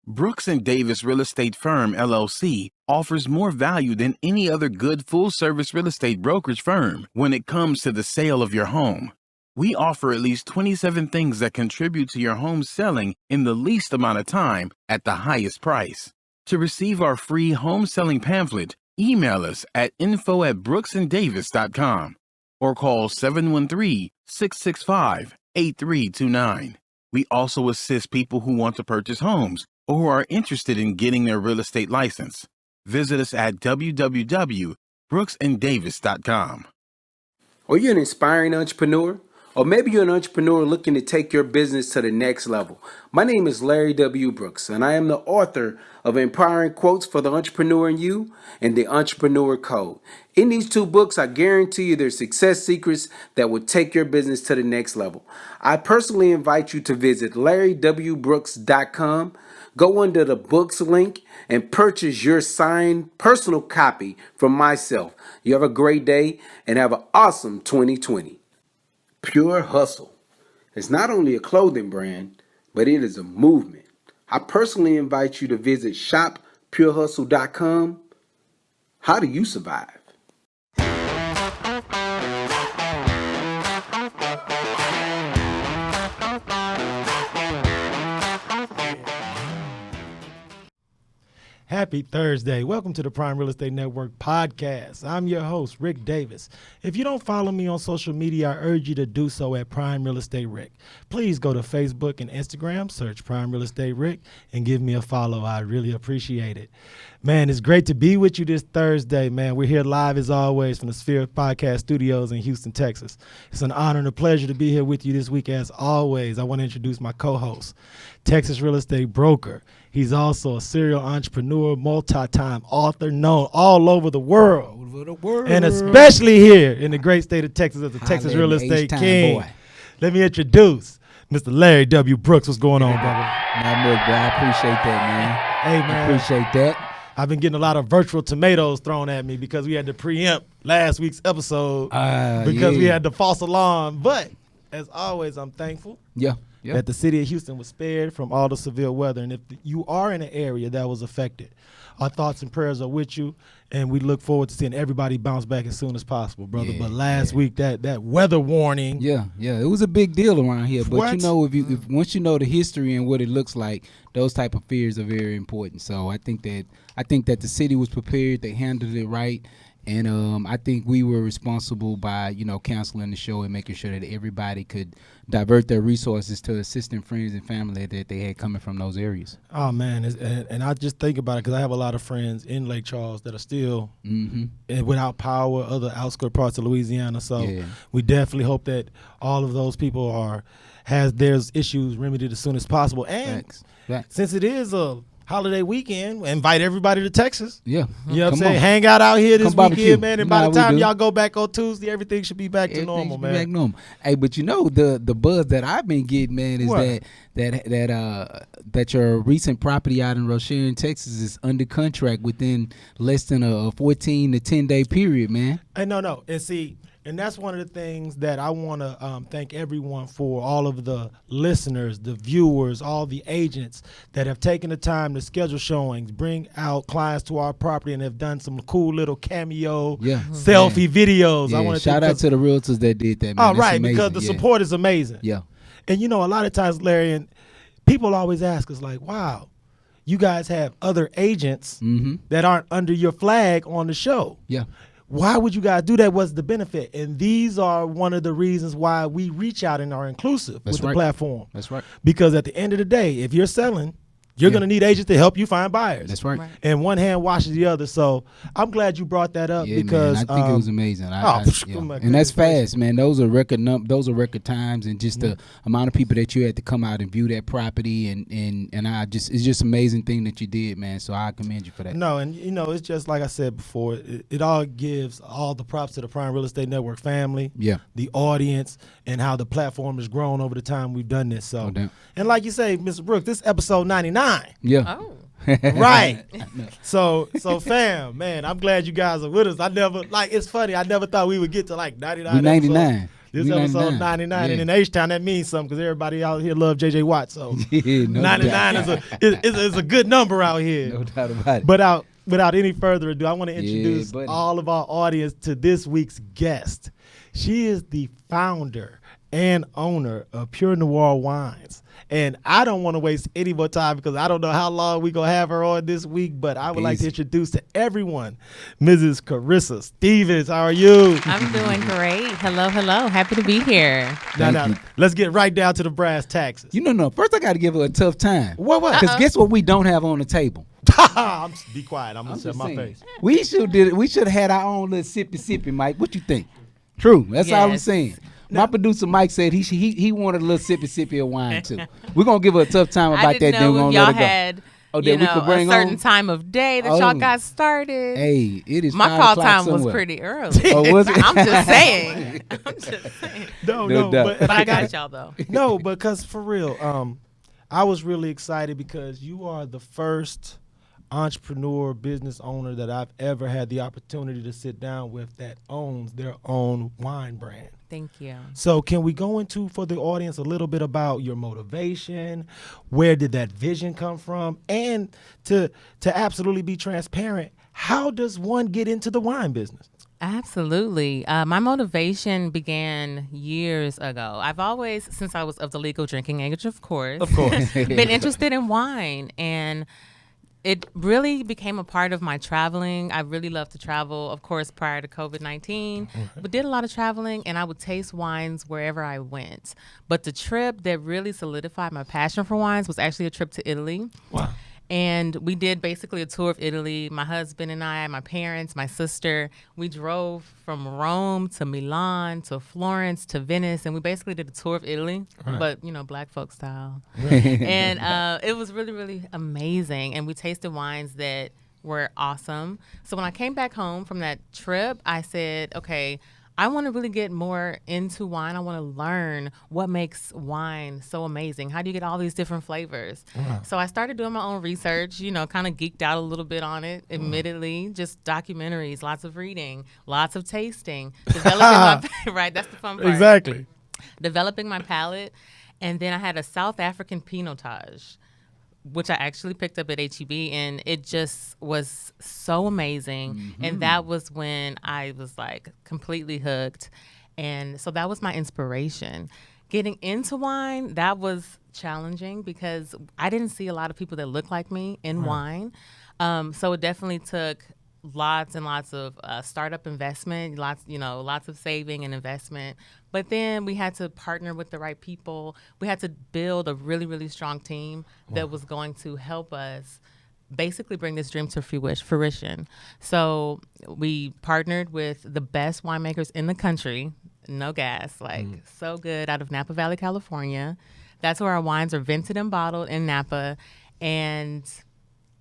Brooks and Davis Real Estate Firm, LLC, offers more value than any other good full-service real estate brokerage firm when it comes to the sale of your home. We offer at least 27 things that contribute to your home selling in the least amount of time at the highest price. To receive our free home selling pamphlet, email us at info@brooksanddavis.com or call 713-665-8329. We also assist people who want to purchase homes or who are interested in getting their real estate license. Visit us at www.brooksanddavis.com. Are you an inspiring entrepreneur? Or maybe you're an entrepreneur looking to take your business to the next level. My name is Larry W. Brooks, and I am the author of Empowering Quotes for the Entrepreneur in You and The Entrepreneur Code. In these two books, I guarantee you there's success secrets that will take your business to the next level. I personally invite you to visit LarryWBrooks.com. Go under the books link and purchase your signed personal copy from myself. You have a great day and have an awesome 2020. Pure Hustle is not only a clothing brand, but it is a movement. I personally invite you to visit shoppurehustle.com. How do you survive? Happy Thursday. Welcome to the Prime Real Estate Network podcast. I'm your host, Ric Davis. If you don't follow me on social media, I urge you to do so at Prime Real Estate Ric. Please go to Facebook and Instagram, search Prime Real Estate Ric, and give me a follow. I really appreciate it. Man, it's great to be with you this Thursday, man. We're here live as always from the Sphere Podcast Studios in Houston, Texas. It's an honor and a pleasure to be here with you this week as always. I want to introduce my co-host, Texas real estate broker. He's also a serial entrepreneur, multi-time author, known all over the world. And especially here in the great state of Texas as the Texas real estate king. Boy. Let me introduce Mr. Larry W. Brooks. What's going on, brother? Not much, bro. I appreciate that, man. Hey, man. I appreciate that. I've been getting a lot of virtual tomatoes thrown at me because we had to preempt last week's episode because we had the false alarm. But as always, I'm thankful. Yeah. That the city of Houston was spared from all the severe weather. And if you are in an area that was affected, our thoughts and prayers are with you, and we look forward to seeing everybody bounce back as soon as possible, brother. Yeah, but last week, that weather warning. Yeah, it was a big deal around here. But what? you know, if once you know the history and what it looks like, those type of fears are very important. So I think that the city was prepared. They handled it right. And I think we were responsible by, canceling the show and making sure that everybody could divert their resources to assisting friends and family that they had coming from those areas. Oh, man. And I just think about it because I have a lot of friends in Lake Charles that are still without power, other outskirt parts of Louisiana. So we definitely hope that all of those people has their issues remedied as soon as possible. And since it is a holiday weekend, invite everybody to Texas. Yeah. You know what I'm saying? Hang out here this weekend, man. And by the time y'all go back on Tuesday, everything should be back to normal, man. Back normal. Hey, but the buzz that I've been getting, man, is that your recent property out in Rochelle, Texas is under contract within less than a 14 to 10 day period, man. Hey, no. And see, and that's one of the things that I want to thank everyone for, all of the listeners, the viewers, all the agents that have taken the time to schedule showings, bring out clients to our property, and have done some cool little cameo selfie videos. Yeah, I want to shout out to the realtors that did that, man. Oh, right, because the support is amazing. Yeah. And, a lot of times, Larry, and people always ask us, like, wow, you guys have other agents that aren't under your flag on the show. Yeah. Why would you guys do that? What's the benefit? And these are one of the reasons why we reach out and are inclusive with the platform. That's right. Because at the end of the day, if you're selling, you're going to need agents to help you find buyers. That's right. And one hand washes the other. So I'm glad you brought that up because man, I think it was amazing. And that's fast, man. Those are record times, and just the amount of people that you had to come out and view that property, and it's just an amazing thing that you did, man. So I commend you for that. No, and it's just like I said before, it all gives all the props to the Prime Real Estate Network family, the audience, and how the platform has grown over the time we've done this. So, and like you say, Mr. Brooks, this episode 99. Yeah. Oh. Right. So fam, man, I'm glad you guys are with us. It's funny. I never thought we would get to like 99. We're 99. This We episode 99. 99, Yeah. and in H-Town that means something because everybody out here love J.J. Watt. So Yeah, no 99 is a good number out here. No doubt about it. But without any further ado, I want to introduce buddy. all of our audience to this week's guest. She is the founder and owner of Pur Noire Wines. And I don't want to waste any more time because I don't know how long we're going to have her on this week, but I would like to introduce to everyone Mrs. Carissa Stevens. How are you? I'm doing great. Hello. Happy to be here. Now, let's get right down to the brass taxes. No. First, I got to give her a tough time. What? Because guess what we don't have on the table? Be quiet. I'm going to set my face. We should have had our own little sippy, Mike. What you think? True. That's all I'm Yes. saying. My producer Mike said he wanted a little sippy of wine too. We're gonna give her a tough time about I that. didn't Then we're know gonna if y'all let her go. had Oh, you that we know, could bring a certain on? time of day that Oh. y'all got started. Hey, it is My 5 call o'clock time was somewhere. pretty early. Oh, was it? I'm just saying. No, No doubt. but I got y'all though. No, because for real, I was really excited because you are the first entrepreneur business owner that I've ever had the opportunity to sit down with that owns their own wine brand. Thank you. So can we go into for the audience a little bit about your motivation, where did that vision come from, and to absolutely be transparent, how does one get into the wine business? Absolutely. My motivation began years ago. I've always, since I was of the legal drinking age, of course, been interested in wine, and it really became a part of my traveling. I really love to travel, of course, prior to COVID-19, but did a lot of traveling, and I would taste wines wherever I went. But the trip that really solidified my passion for wines was actually a trip to Italy. Wow. And we did basically a tour of Italy. My husband and I, my parents, my sister, we drove from Rome to Milan to Florence to Venice, and we basically did a tour of Italy, but, Black folk style. And it was really, really amazing. And we tasted wines that were awesome. So when I came back home from that trip, I said, okay, I want to really get more into wine. I want to learn what makes wine so amazing. How do you get all these different flavors? So I started doing my own research, kind of geeked out a little bit on it, admittedly. Just documentaries, lots of reading, lots of tasting, developing right, that's the fun part. Exactly. Developing my palate. And then I had a South African Pinotage, which I actually picked up at HEB, and it just was so amazing. And that was when I was like completely hooked. And so that was my inspiration. Getting into wine, that was challenging because I didn't see a lot of people that looked like me in wine. So it definitely took lots and lots of startup investment, lots of saving and investment. But then we had to partner with the right people. We had to build a really, really strong team that was going to help us basically bring this dream to fruition. So we partnered with the best winemakers in the country, no gas, so good, out of Napa Valley, California. That's where our wines are vented and bottled in Napa. And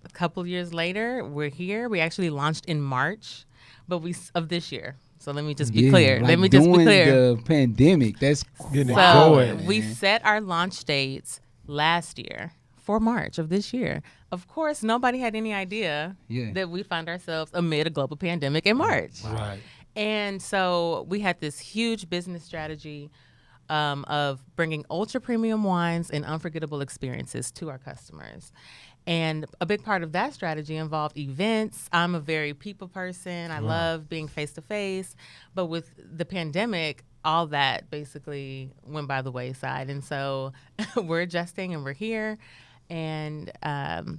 a couple years later, we're here. We actually launched in March, of this year. So let me just be clear. During the pandemic, that's Getting so going. we set our launch dates last year for March of this year. Of course, nobody had any idea that we found ourselves amid a global pandemic in March. Right. And so we had this huge business strategy of bringing ultra premium wines and unforgettable experiences to our customers. And a big part of that strategy involved events. I'm a very people person. I love being face to face. But with the pandemic, all that basically went by the wayside. And so we're adjusting and we're here. And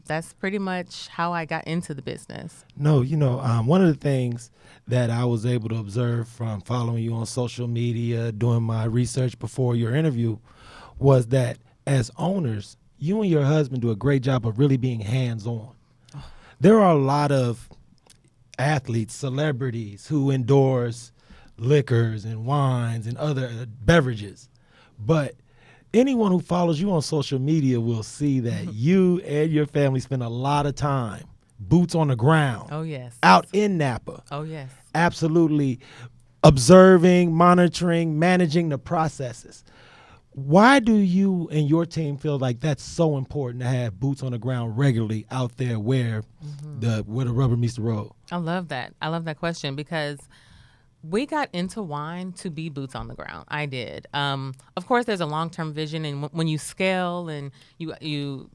that's pretty much how I got into the business. No, one of the things that I was able to observe from following you on social media, doing my research before your interview, was that as owners, you and your husband do a great job of really being hands-on. There are a lot of athletes, celebrities who endorse liquors and wines and other beverages, but anyone who follows you on social media will see that you and your family spend a lot of time, boots on the ground, Oh, yes. out in Napa, Oh, yes. absolutely observing, monitoring, managing the processes. Why do you and your team feel like that's so important to have boots on the ground regularly out there where the rubber meets the road? I love that. I love that question because We got into wine to be boots on the ground. I did. Of course, there's a long-term vision, and when you scale and you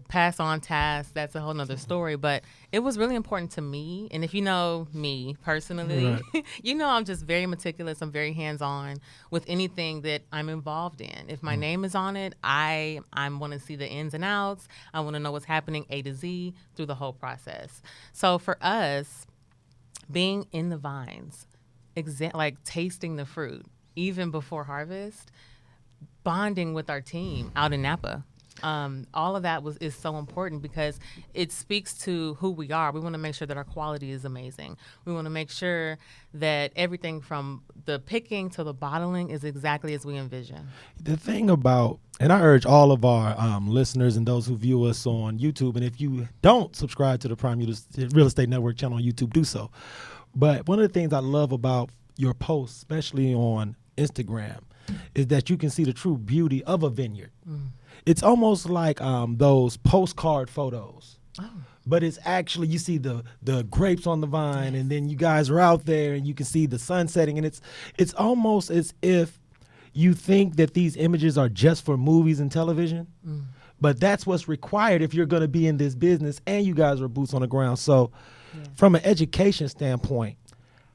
pass on tasks, that's a whole nother story. But it was really important to me. And if you know me personally, you know I'm just very meticulous. I'm very hands-on with anything that I'm involved in. If my name is on it, I want to see the ins and outs. I want to know what's happening A to Z through the whole process. So for us, being in the vines, like tasting the fruit even before harvest, bonding with our team out in Napa, all of that is so important because it speaks to who we are. We want to make sure that our quality is amazing. We want to make sure that everything from the picking to the bottling is exactly as we envision. The thing about, and I urge all of our listeners and those who view us on YouTube, and if you don't subscribe to the Prime Real Estate Network channel on YouTube, do so. But one of the things I love about your posts, especially on Instagram, is that you can see the true beauty of a vineyard. It's almost like those postcard photos. But it's actually, you see the grapes on the vine, and then you guys are out there and you can see the sun setting, and it's almost as if you think that these images are just for movies and television. But that's what's required if you're going to be in this business and you guys are boots on the ground. So from an education standpoint,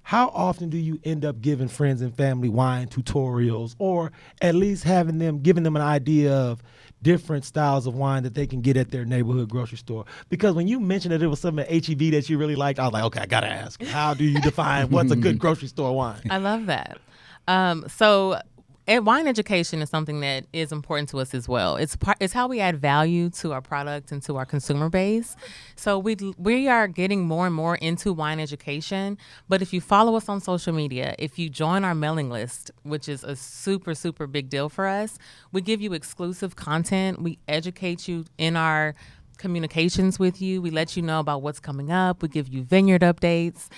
how often do you end up giving friends and family wine tutorials, or at least giving them an idea of different styles of wine that they can get at their neighborhood grocery store? Because when you mentioned that it was something at HEB that you really liked, I was like, okay, I got to ask, how do you define what's a good grocery store wine? I love that. So wine education is something that is important to us as well. It's how we add value to our product and to our consumer base. So we are getting more and more into wine education. But if you follow us on social media, if you join our mailing list, which is a super, super big deal for us, we give you exclusive content. We educate you in our communications with you. We let you know about what's coming up. We give you vineyard updates.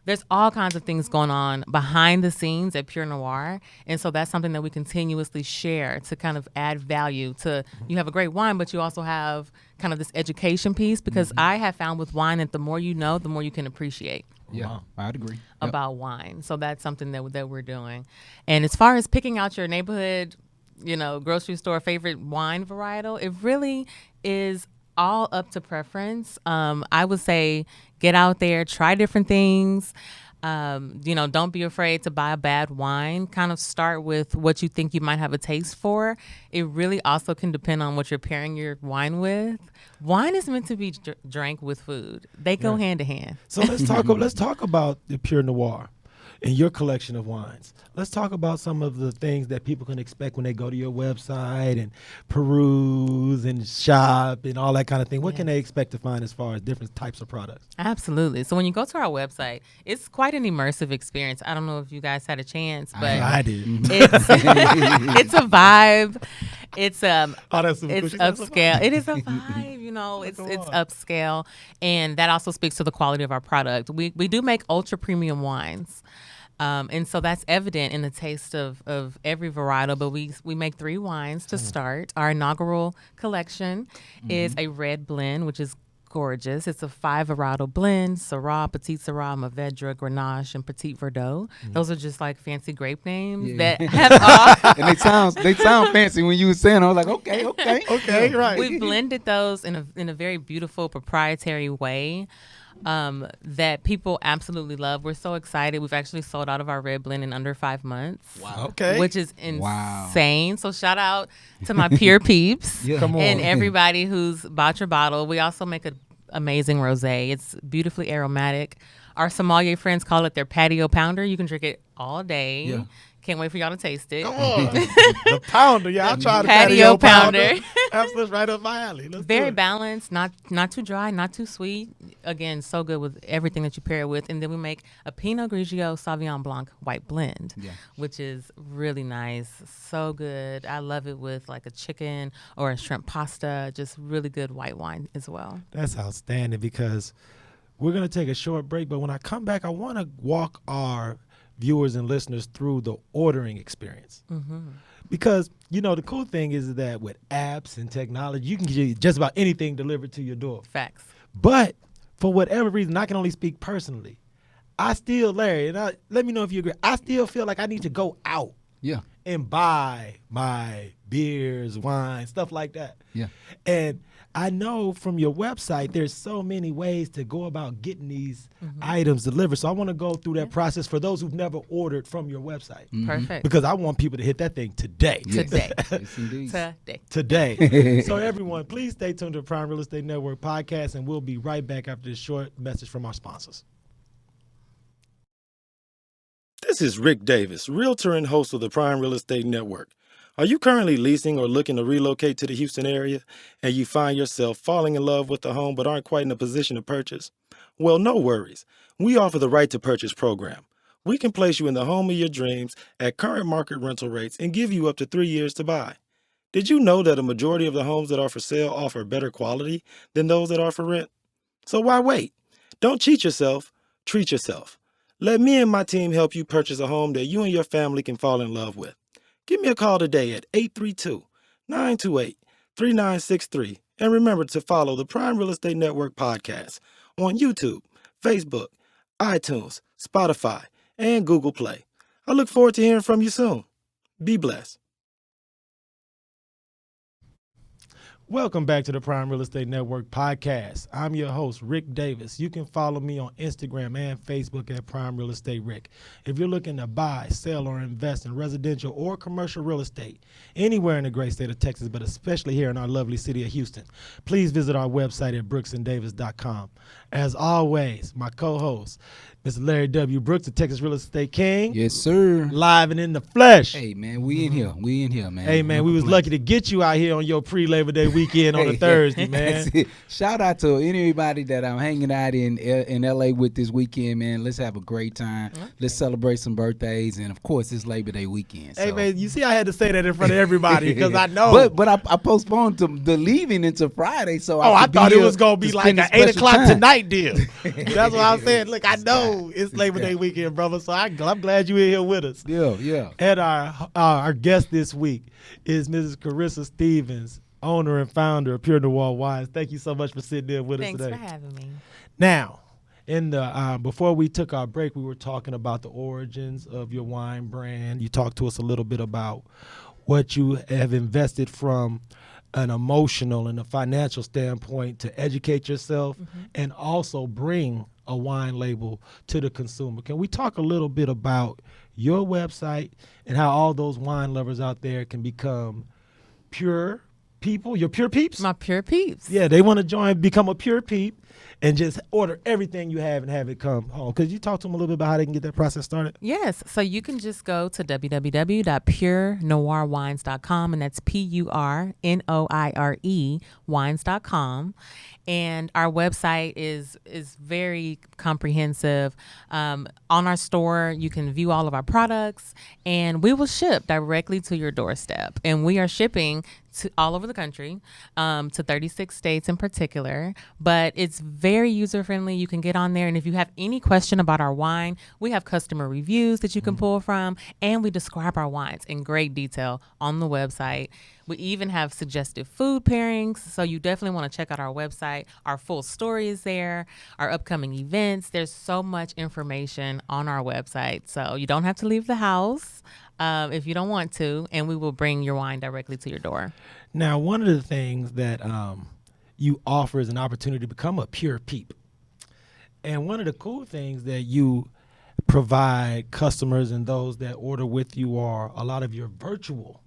There's all kinds of things going on behind the scenes at Pur Noire. And so that's something that we continuously share to kind of add value to. You have a great wine, but you also have kind of this education piece, because I have found with wine that the more you know, the more you can appreciate. Yeah, I'd agree. About wine. So that's something that we're doing. And as far as picking out your neighborhood, grocery store favorite wine varietal, it really is all up to preference. I would say get out there, try different things. Don't be afraid to buy a bad wine. Kind of start with what you think you might have a taste for. It really also can depend on what you're pairing your wine with. Wine is meant to be drank with food. They go hand to hand. So let's talk about the Pur Noire and your collection of wines. Let's talk about some of the things that people can expect when they go to your website and peruse and shop and all that kind of thing. What can they expect to find as far as different types of products? Absolutely. So when you go to our website, it's quite an immersive experience. I don't know if you guys had a chance, but I did. It's a vibe. It's it's upscale. It is a vibe, it's upscale, and that also speaks to the quality of our product. We do make ultra premium wines. And so that's evident in the taste of every varietal, but we make 3 wines to start. Our inaugural collection is a red blend, which is gorgeous. It's a 5 varietal blend: Syrah, Petit Syrah, Mourvedre, Grenache, and Petit Verdot. Those are just like fancy grape names that have all. And they sound fancy when you were saying. I was like, okay, right. We blended those in a very beautiful proprietary way. That people absolutely love. We're so excited. We've actually sold out of our red blend in under 5 months. Wow. Okay. Which is insane. So shout out to my Pure peeps and everybody who's bought your bottle. We also make an amazing rosé. It's beautifully aromatic. Our sommelier friends call it their patio pounder. You can drink it all day. Yeah. Can't wait for y'all to taste it. Come on. The pounder. Yeah, I'll try the patio pounder. That's right up my alley. Very balanced, not too dry, not too sweet. Again, so good with everything that you pair it with. And then we make a Pinot Grigio Sauvignon Blanc white blend, which is really nice. So good. I love it with like a chicken or a shrimp pasta. Just really good white wine as well. That's outstanding, because we're going to take a short break. But when I come back, I want to walk our viewers and listeners through the ordering experience. Because, the cool thing is that with apps and technology, you can get just about anything delivered to your door. Facts. But for whatever reason, I can only speak personally. I still, Larry, and let me know if you agree. I still feel like I need to go out Yeah. and buy my beers, wine, stuff like that. Yeah. And I know from your website, there's so many ways to go about getting these items delivered. So I want to go through that process for those who've never ordered from your website. Perfect. Because I want people to hit that thing today. Yes. Today. Yes, indeed. Today. So everyone, please stay tuned to the Prime Real Estate Network podcast, and we'll be right back after this short message from our sponsors. This is Rick Davis, realtor and host of the Prime Real Estate Network. Are you currently leasing or looking to relocate to the Houston area and you find yourself falling in love with a home but aren't quite in a position to purchase? Well, no worries. We offer the Right to Purchase program. We can place you in the home of your dreams at current market rental rates and give you up to 3 years to buy. Did you know that a majority of the homes that are for sale offer better quality than those that are for rent? So why wait? Don't cheat yourself, treat yourself. Let me and my team help you purchase a home that you and your family can fall in love with. Give me a call today at 832-928-3963. And remember to follow the Prime Real Estate Network podcast on YouTube, Facebook, iTunes, Spotify, and Google Play. I look forward to hearing from you soon. Be blessed. Welcome back to the Prime Real Estate Network podcast. I'm your host, Rick Davis. You can follow me on Instagram and Facebook at Prime Real Estate Rick. If you're looking to buy, sell, or invest in residential or commercial real estate anywhere in the great state of Texas, but especially here in our lovely city of Houston, please visit our website at brooksanddavis.com. As always, my co-host, Mr. Larry W. Brooks, the Texas Real Estate King. Yes, sir. Live and in the flesh. Hey, man, we in here. We in here, man. Hey, man, we was lucky to get you out here on your pre-Labor Day weekend on a Thursday, man. That's it. Shout out to anybody that I'm hanging out in LA with this weekend, man. Let's have a great time. Let's celebrate some birthdays, and of course, it's Labor Day weekend. Hey, so. man, you see I had to say that in front of everybody because I know. But I postponed the leaving until Friday, so I could thought be it here was going to be to like spend an a 8 special o'clock time. tonight deal. That's what I'm saying. Look, I know it's Labor Day weekend, brother, so I'm glad you're in here with us. Yeah. And our guest this week is Mrs. Carissa Stevens, owner and founder of Pur Noire Wines. Thank you so much for sitting in with us today. Thanks for having me. Now, in the before we took our break, we were talking about the origins of your wine brand. You talked to us a little bit about what you have invested from an emotional and a financial standpoint to educate yourself and also bring a wine label to the consumer. Can we talk a little bit about your website and how all those wine lovers out there can become pure people, your pure peeps? My Pure Peeps. Yeah, they want to become a pure peep and just order everything you have and have it come home. Could you talk to them a little bit about how they can get that process started? Yes. So you can just go to www.purnoirewines.com, and that's PURNOIRE wines.com. And our website is very comprehensive. On our store, you can view all of our products, and we will ship directly to your doorstep. And we are shipping to all over the country, to 36 states in particular. But it's very user-friendly. You can get on there, and if you have any question about our wine, we have customer reviews that you can pull from, and we describe our wines in great detail on the website. We even have suggested food pairings, so you definitely want to check out our website. Our full story is there, our upcoming events. There's so much information on our website, so you don't have to leave the house if you don't want to, and we will bring your wine directly to your door. Now, one of the things that you offer is an opportunity to become a pure peep. And one of the cool things that you provide customers and those that order with you are a lot of your virtual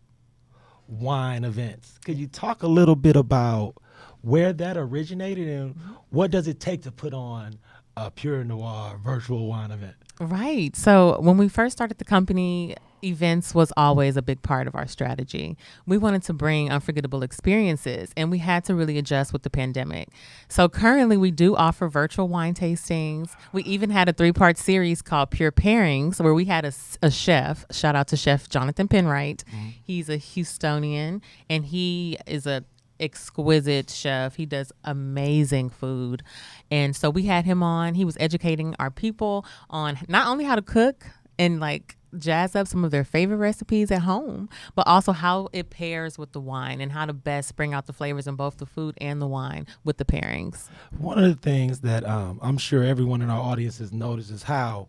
wine events. Could you talk a little bit about where that originated and what does it take to put on a Pur Noire virtual wine event? Right. So when we first started the company, events was always a big part of our strategy. We wanted to bring unforgettable experiences, and we had to really adjust with the pandemic. So currently we do offer virtual wine tastings. We even had a 3-part series called Pure Pairings, where we had a chef, shout out to Chef Jonathan Penwright. He's a Houstonian, and he is a exquisite chef. He does amazing food. And so we had him on. He was educating our people on not only how to cook and like jazz up some of their favorite recipes at home, but also how it pairs with the wine and how to best bring out the flavors in both the food and the wine with the pairings. One of the things that I'm sure everyone in our audience has noticed is how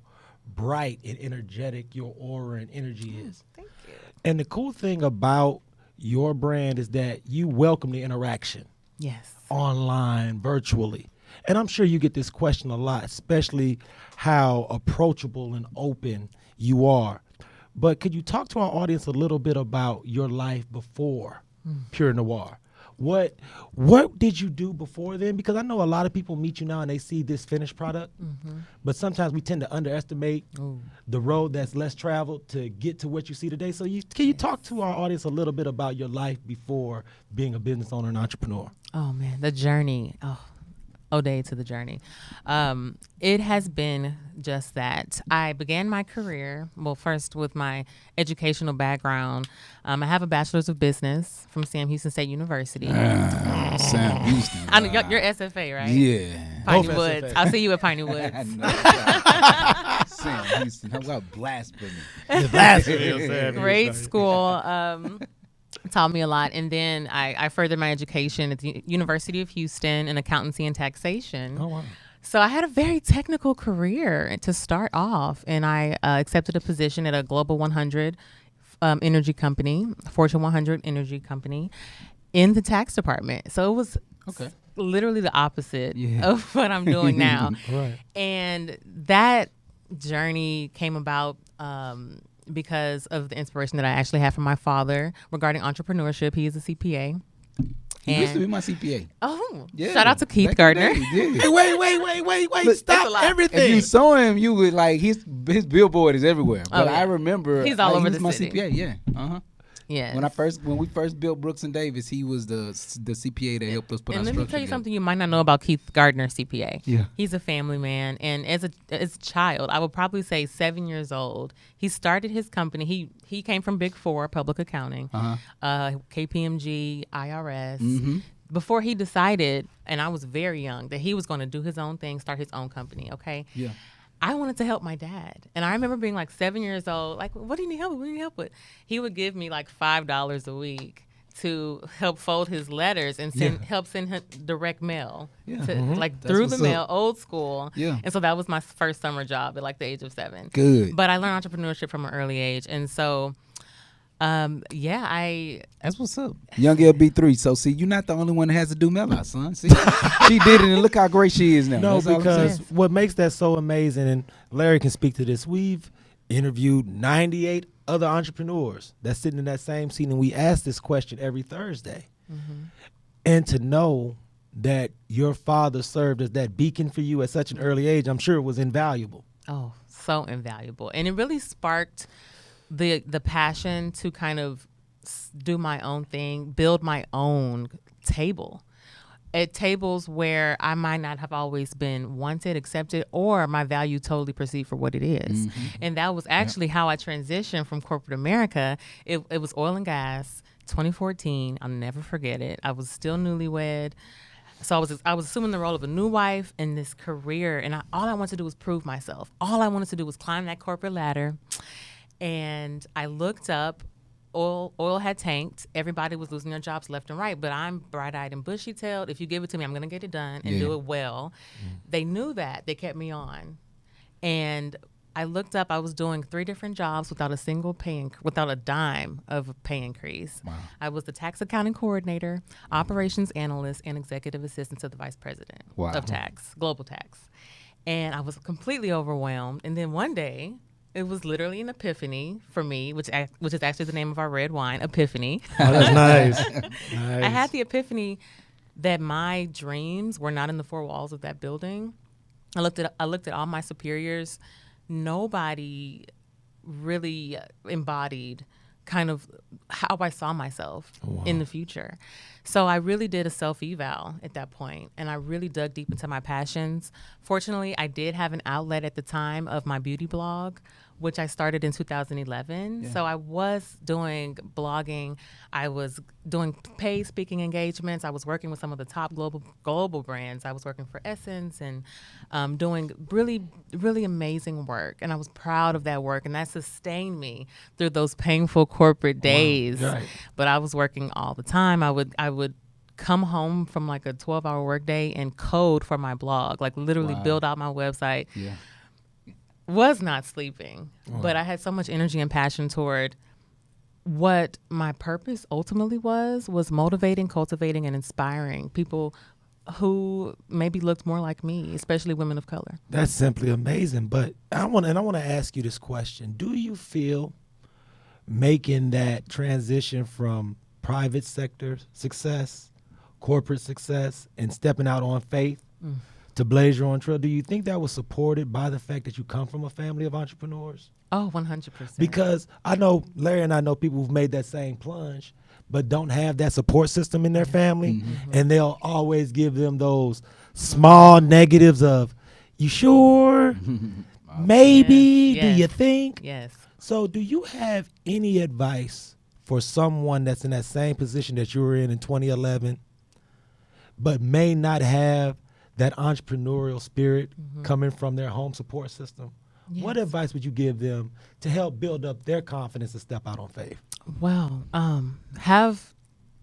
bright and energetic your aura and energy is. Thank you. And the cool thing about your brand is that you welcome the interaction Yes. online, virtually. And I'm sure you get this question a lot, especially how approachable and open you are. But could you talk to our audience a little bit about your life before Pur Noire? What did you do before then? Because I know a lot of people meet you now and they see this finished product, but sometimes we tend to underestimate the road that's less traveled to get to what you see today. So can you talk to our audience a little bit about your life before being a business owner and entrepreneur? Oh man, the journey. Oh day to the journey. It has been just that. I began my career, well, first with my educational background. I have a bachelor's of business from Sam Houston State University. Sam Houston. I know, you're SFA, right? Yeah. Piney Both Woods. SFA. I'll see you at Piney Woods. I know. Sam Houston. How about blasphemy? Great school. Taught me a lot. And then I furthered my education at the University of Houston in accountancy and taxation. Oh, wow. So I had a very technical career to start off, and I accepted a position at a Global 100 energy company, Fortune 100 energy company, in the tax department. So it was literally the opposite of what I'm doing now. Right. And that journey came about because of the inspiration that I actually had from my father regarding entrepreneurship. He is a CPA. He used to be my CPA. Oh, Yeah. shout out to Keith Gardner. Hey, wait. Look, Stop lot. everything. If you saw him, you would like his billboard is everywhere. But yeah. I remember He's all over he was the my city. CPA. Yeah. Uh-huh. Yeah. When we first built Brooks and Davis, he was the CPA that helped us put our And let structure me tell you together. something you might not know about Keith Gardner, CPA. Yeah. He's a family man. And as a child, I would probably say 7 years old, he started his company. He came from Big Four, public accounting, KPMG, IRS. Mm-hmm. Before he decided, and I was very young, that he was going to do his own thing, start his own company, okay? Yeah. I wanted to help my dad. And I remember being like 7 years old, like, what do you need help with? What do you need help with? He would give me like $5 a week to help fold his letters and help send him direct mail. Yeah. To, like That's through the what's mail, up. old school. Yeah. And so that was my first summer job at like the age of 7. Good. But I learned entrepreneurship from an early age. And so, I That's what's up. Young LB3. So, see, you're not the only one that has to do mail out, son. See, she did it, and look how great she is now. No, That's all I'm because saying. what makes that so amazing, and Larry can speak to this, we've interviewed 98 other entrepreneurs that's sitting in that same seat, and we ask this question every Thursday. And to know that your father served as that beacon for you at such an early age, I'm sure it was invaluable. Oh, so invaluable. And it really sparked the passion to kind of do my own thing, build my own table. At tables where I might not have always been wanted, accepted, or my value totally perceived for what it is. And that was actually how I transitioned from corporate America. It was oil and gas, 2014. I'll never forget it. I was still newlywed. So I was assuming the role of a new wife in this career, and all I wanted to do was prove myself. All I wanted to do was climb that corporate ladder. And I looked up. Oil had tanked. Everybody was losing their jobs left and right. But I'm bright-eyed and bushy-tailed. If you give it to me, I'm going to get it done and do it well. They knew that. They kept me on. And I looked up. I was doing 3 different jobs without a single without a dime of pay increase. Wow. I was the tax accounting coordinator, operations analyst, and executive assistant to the vice president of tax, global tax. And I was completely overwhelmed. And then one day, it was literally an epiphany for me, which is actually the name of our red wine, Epiphany. Oh, that's nice. I had the epiphany that my dreams were not in the 4 walls of that building. I looked at all my superiors. Nobody really embodied kind of how I saw myself in the future. So I really did a self-eval at that point, and I really dug deep into my passions. Fortunately, I did have an outlet at the time of my beauty blog which I started in 2011. Yeah. So I was doing blogging. I was doing paid speaking engagements. I was working with some of the top global brands. I was working for Essence and doing really, really amazing work. And I was proud of that work. And that sustained me through those painful corporate days. Right. But I was working all the time. I would come home from like a 12-hour workday and code for my blog, like literally build out my website. Yeah. Was not sleeping, but I had so much energy and passion toward what my purpose ultimately was motivating, cultivating, and inspiring people who maybe looked more like me, especially women of color. That's simply amazing. But I want to ask you this question. Do you feel making that transition from private sector success, corporate success, and stepping out on faith to blaze your own trail, do you think that was supported by the fact that you come from a family of entrepreneurs? Oh, 100%. Because I know Larry and I know people who've made that same plunge but don't have that support system in their family, and they'll always give them those small negatives of, you sure? Maybe? Yes. Do you think? Yes. So do you have any advice for someone that's in that same position that you were in 2011 but may not have that entrepreneurial spirit coming from their home support system? Yes. What advice would you give them to help build up their confidence to step out on faith? Well, have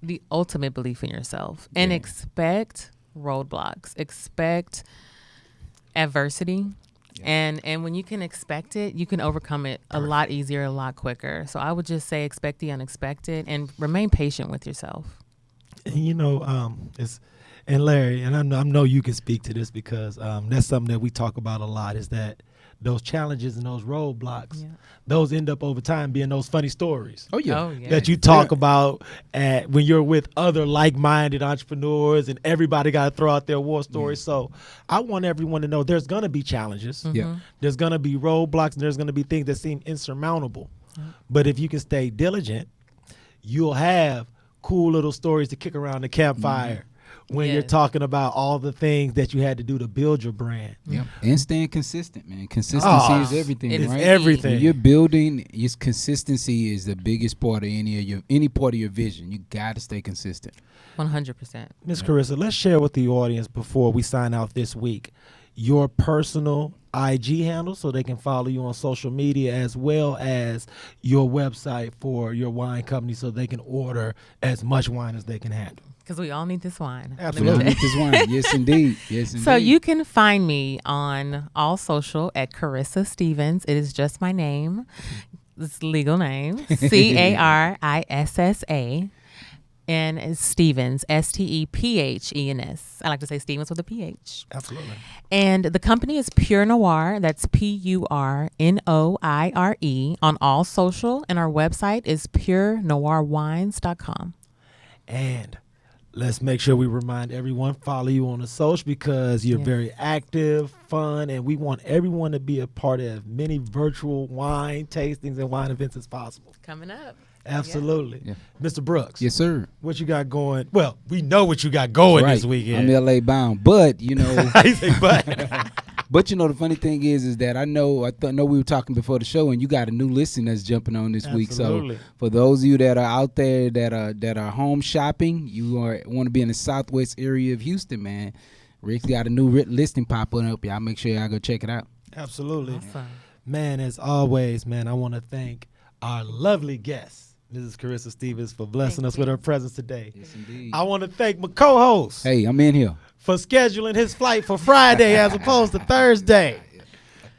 the ultimate belief in yourself and expect roadblocks, expect adversity. And when you can expect it, you can overcome it a lot easier, a lot quicker. So I would just say expect the unexpected and remain patient with yourself. And and Larry, and I know you can speak to this because that's something that we talk about a lot, is that those challenges and those roadblocks, those end up over time being those funny stories. Oh yeah. That you talk about when you're with other like-minded entrepreneurs, and everybody got to throw out their war stories. So I want everyone to know there's going to be challenges. Yeah. There's going to be roadblocks, and there's going to be things that seem insurmountable. But if you can stay diligent, you'll have cool little stories to kick around the campfire when you're talking about all the things that you had to do to build your brand. Yeah. And staying consistent, man. Consistency is everything, It's right? everything. When you're building, consistency is the biggest part of any part of your vision. You got to stay consistent. 100%. Miss Carissa, let's share with the audience before we sign out this week your personal IG handle so they can follow you on social media, as well as your website for your wine company so they can order as much wine as they can handle. Because we all need this wine. Absolutely. With this wine. Yes, indeed. Yes, indeed. So you can find me on all social at Carissa Stevens. It is just my name. It's legal name. Carissa. And it's Stevens, Stephephens. I like to say Stevens with a PH. Absolutely. And the company is Pur Noire. That's Purnoire on all social. And our website is purnoirewines.com. And let's make sure we remind everyone, follow you on the social because you're very active, fun, and we want everyone to be a part of as many virtual wine tastings and wine events as possible. Coming up. Absolutely. Yeah. Mr. Brooks. Yes, sir. What you got going? Well, we know what you got going this weekend. I'm LA bound, but you know, I say, but but you know, the funny thing is that I know we were talking before the show, and you got a new listing that's jumping on this week. Absolutely. So for those of you that are out there that are home shopping, you want to be in the southwest area of Houston, man. Rick's got a new listing popping up. Y'all make sure y'all go check it out. absolutely. Awesome. Man, as always, man, I want to thank our lovely guest, Mrs. Carissa Stevens, for blessing us with her presence today. Yes, indeed. I want to thank my co-host Hey, I'm in here. for scheduling his flight for Friday as opposed to Thursday.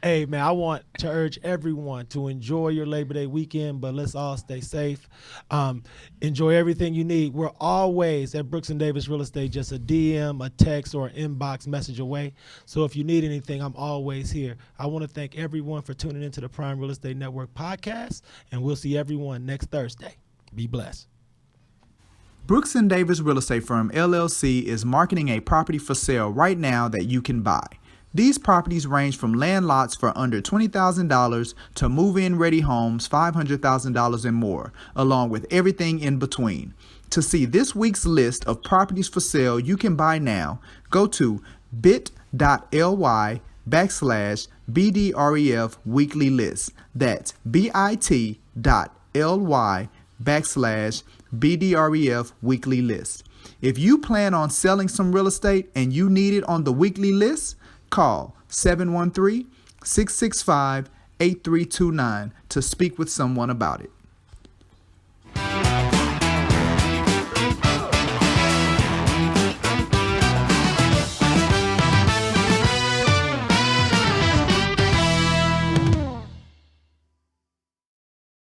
Hey, man, I want to urge everyone to enjoy your Labor Day weekend, but let's all stay safe. Enjoy everything you need. We're always at Brooks & Davis Real Estate, just a DM, a text, or an inbox message away. So if you need anything, I'm always here. I want to thank everyone for tuning into the Prime Real Estate Network podcast, and we'll see everyone next Thursday. Be blessed. Brooks & Davis Real Estate Firm, LLC is marketing a property for sale right now that you can buy. These properties range from land lots for under $20,000 to move-in ready homes $500,000 and more, along with everything in between. To see this week's list of properties for sale you can buy now, go to bit.ly/BRS bit.ly/BDREF weekly list. That's bit.ly/BDREF weekly list. If you plan on selling some real estate and you need it on the weekly list, call 713-665-8329 to speak with someone about it.